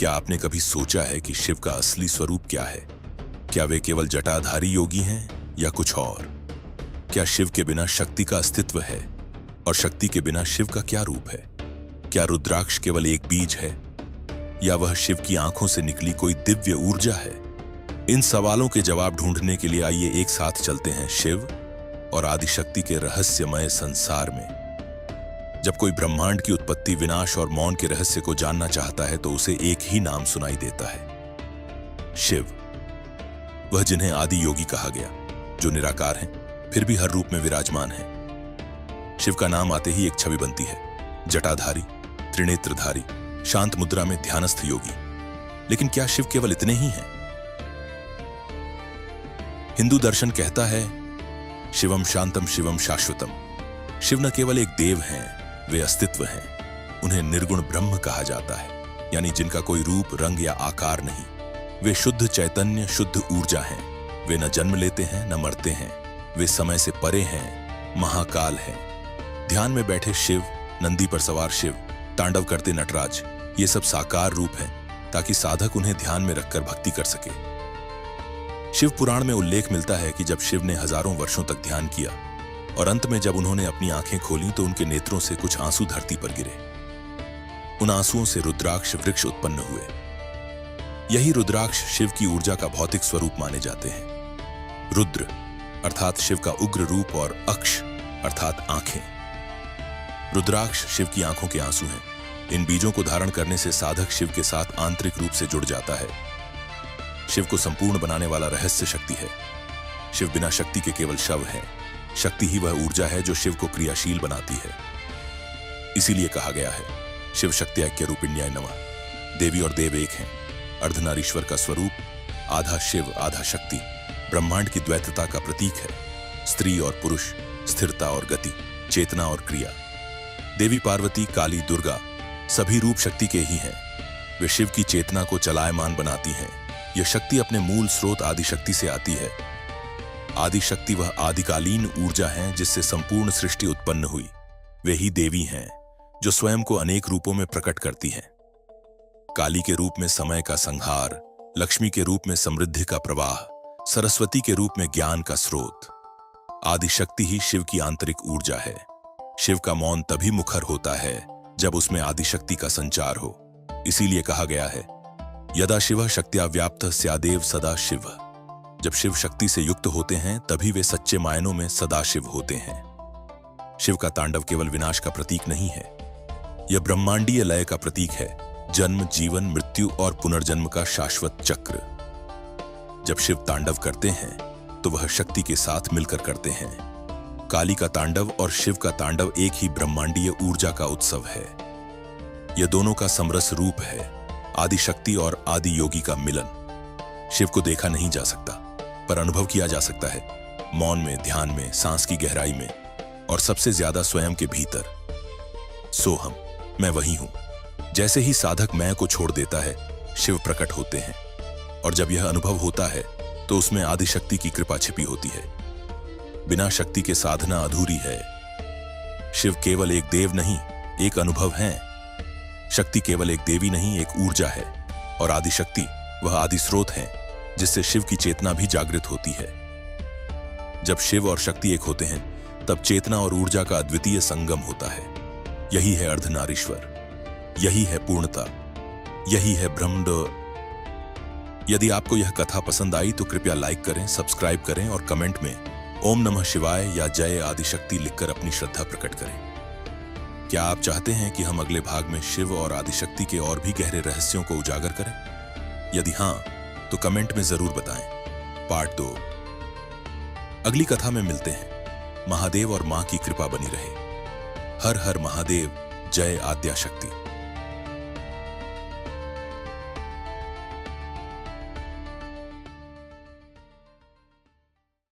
क्या आपने कभी सोचा है कि शिव का असली स्वरूप क्या है? क्या वे केवल जटाधारी योगी हैं या कुछ और? क्या शिव के बिना शक्ति का अस्तित्व है और शक्ति के बिना शिव का क्या रूप है? क्या रुद्राक्ष केवल एक बीज है या वह शिव की आंखों से निकली कोई दिव्य ऊर्जा है? इन सवालों के जवाब ढूंढने के लिए आइए एक साथ चलते हैं शिव और आदिशक्ति के रहस्यमय संसार में। जब कोई ब्रह्मांड की उत्पत्ति, विनाश और मौन के रहस्य को जानना चाहता है तो उसे एक ही नाम सुनाई देता है, शिव। वह जिन्हें आदि योगी कहा गया, जो निराकार हैं फिर भी हर रूप में विराजमान हैं। शिव का नाम आते ही एक छवि बनती है, जटाधारी, त्रिनेत्रधारी, शांत मुद्रा में ध्यानस्थ योगी। लेकिन क्या शिव केवल इतने ही हैं? हिंदू दर्शन कहता है, शिवम शांतम शिवम शाश्वतम। शिव न केवल एक देव हैं, वे अस्तित्व हैं। उन्हें निर्गुण ब्रह्म कहा जाता है, यानी जिनका कोई रूप, रंग या आकार नहीं। वे शुद्ध चैतन्य, शुद्ध ऊर्जा हैं। वे न जन्म लेते हैं न मरते हैं। वे समय से परे हैं, महाकाल हैं। ध्यान में बैठे शिव, नंदी पर सवार शिव, तांडव करते नटराज, ये सब साकार रूप हैं ताकि साधक उन्हें ध्यान में रखकर भक्ति कर सके। शिव पुराण में उल्लेख मिलता है कि जब शिव ने हजारों वर्षों तक ध्यान किया और अंत में जब उन्होंने अपनी आंखें खोली तो उनके नेत्रों से कुछ आंसू धरती पर गिरे। उन आंसुओं से रुद्राक्ष वृक्ष उत्पन्न हुए। यही रुद्राक्ष शिव की ऊर्जा का भौतिक स्वरूप माने जाते हैं। रुद्र अर्थात शिव का उग्र रूप और अक्ष अर्थात आंखें। रुद्राक्ष शिव की आंखों के आंसू हैं। इन बीजों को धारण करने से साधक शिव के साथ आंतरिक रूप से जुड़ जाता है। शिव को संपूर्ण बनाने वाला रहस्य शक्ति है। शिव बिना शक्ति के केवल शव है। शक्ति ही वह ऊर्जा है जो शिव को क्रियाशील बनाती है। इसीलिए कहा गया है, शिव शक्ति ऐक्य रूपिण्याय नमः। देवी और देव एक हैं। अर्धनारीश्वर का स्वरूप आधा शिव आधा शक्ति ब्रह्मांड की द्वैतता का प्रतीक है। स्त्री और पुरुष, स्थिरता और गति, चेतना और क्रिया। देवी पार्वती, काली, दुर्गा सभी रूप शक्ति के ही हैं। वे शिव की चेतना को चलायमान बनाती हैं। यह शक्ति अपने मूल स्रोत आदिशक्ति से आती है। आदिशक्ति वह आदिकालीन ऊर्जा है जिससे संपूर्ण सृष्टि उत्पन्न हुई। वे ही देवी हैं जो स्वयं को अनेक रूपों में प्रकट करती हैं। काली के रूप में समय का संहार, लक्ष्मी के रूप में समृद्धि का प्रवाह, सरस्वती के रूप में ज्ञान का स्रोत। आदिशक्ति ही शिव की आंतरिक ऊर्जा है। शिव का मौन तभी मुखर होता है जब उसमें आदिशक्ति का संचार हो। इसीलिए कहा गया है, यदा शिवः शक्त्या व्याप्तः स्यादेव सदा शिव। जब शिव शक्ति से युक्त होते हैं तभी वे सच्चे मायनों में सदाशिव होते हैं। शिव का तांडव केवल विनाश का प्रतीक नहीं है, यह ब्रह्मांडीय लय का प्रतीक है। जन्म, जीवन, मृत्यु और पुनर्जन्म का शाश्वत चक्र। जब शिव तांडव करते हैं तो वह शक्ति के साथ मिलकर करते हैं। काली का तांडव और शिव का तांडव एक ही ब्रह्मांडीय ऊर्जा का उत्सव है। यह दोनों का समरस रूप है, आदिशक्ति और आदि योगी का मिलन। शिव को देखा नहीं जा सकता पर अनुभव किया जा सकता है, मौन में, ध्यान में, सांस की गहराई में और सबसे ज्यादा स्वयं के भीतर। सोहम, मैं वही हूं। जैसे ही साधक मैं को छोड़ देता है, शिव प्रकट होते हैं और जब यह अनुभव होता है तो उसमें आदिशक्ति की कृपा छिपी होती है। बिना शक्ति के साधना अधूरी है। शिव केवल एक देव नहीं, एक अनुभव है। शक्ति केवल एक देवी नहीं, एक ऊर्जा है और आदिशक्ति वह आदि स्रोत है जिससे शिव की चेतना भी जागृत होती है। जब शिव और शक्ति एक होते हैं तब चेतना और ऊर्जा का अद्वितीय संगम होता है। यही है अर्धनारीश्वर, यही है पूर्णता, यही है ब्रह्मांड। यदि आपको यह कथा पसंद आई तो कृपया लाइक करें, सब्सक्राइब करें और कमेंट में ओम नमः शिवाय या जय आदिशक्ति लिखकर अपनी श्रद्धा प्रकट करें। क्या आप चाहते हैं कि हम अगले भाग में शिव और आदिशक्ति के और भी गहरे रहस्यों को उजागर करें? यदि हां तो कमेंट में जरूर बताएं। पार्ट 2। अगली कथा में मिलते हैं। महादेव और मां की कृपा बनी रहे। हर हर महादेव, जय आद्याशक्ति।